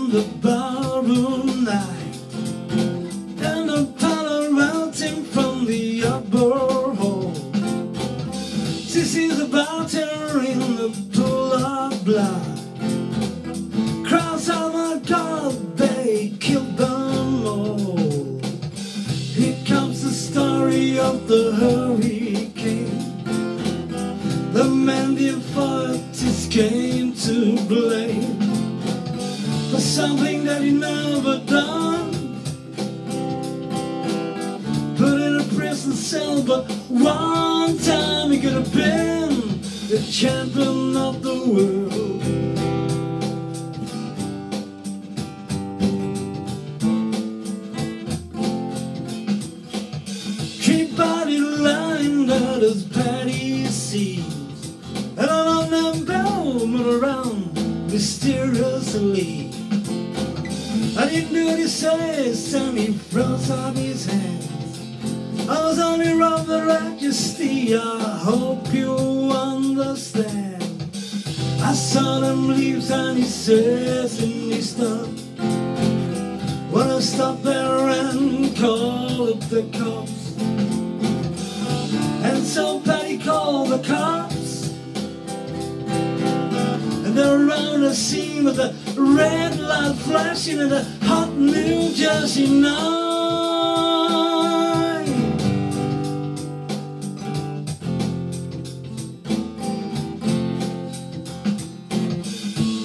on the ballroom night, and the powder melting from the upper hall. She sees a bartender in the pool of blood. Cries, oh my God, they killed them all. Here comes the story of the hurricane. The man the authorities came to blame for something that he never done. Put in a prison cell, but one time he could have been the champion of the world. Body lined out as Patty sees, and on them bell moving around mysteriously. I didn't do what he says, and he froze up his hands. I was only robbed the majesty, I hope you understand. I saw them leaves and he says, and he stopped. When I stopped there and called up the cops. And so Patty called the cops, and they're around the scene with the red light flashing in the hot New Jersey night.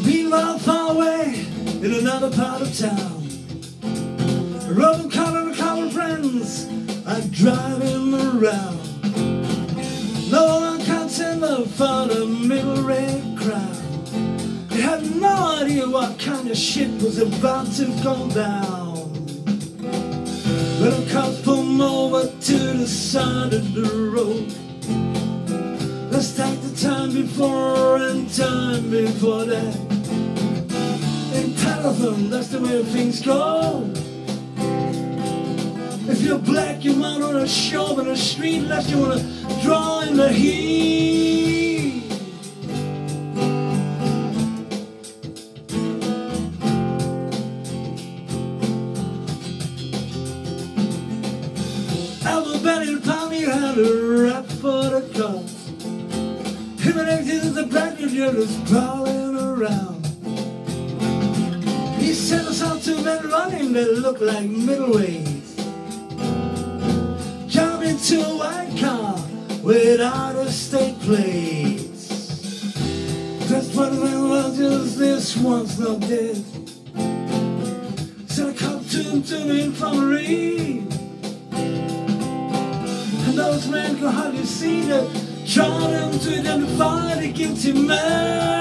Meanwhile, far away in another part of town, Robin Collar and common friends are driving around. No one contender for the middle red crowd. They had no idea what kind of shit was about to go down. When the cops pulled them over to the side of the road. Let's take the time before and time before that. And tell them that's the way things go. If you're black, you might want to show up in the street unless you want to draw in the heat. Everybody told me how to rap for the cops. Him and exit the back of you just prowling around. He sent us out to men running that look like middleweights. To a white car with out-of-state plates. That's what the man was, just this one's not dead. Sent a cop to the infirmary, and those men could hardly see that, trying them to identify the guilty man.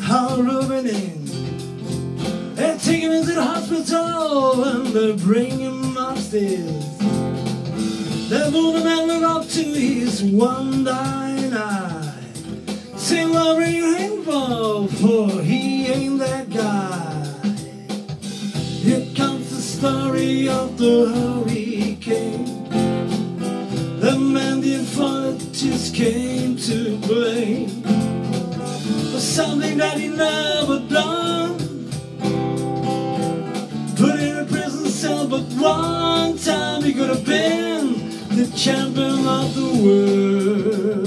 How Ruben in, they take him into the hospital and they bring him upstairs. They move him and look up to his one dying eye. Say, what bring you in for he ain't that guy. Here comes the story of the hurricane. The man the authorities came to blame for something that he never done. Put in a prison cell, but one time he could have been the champion of the world.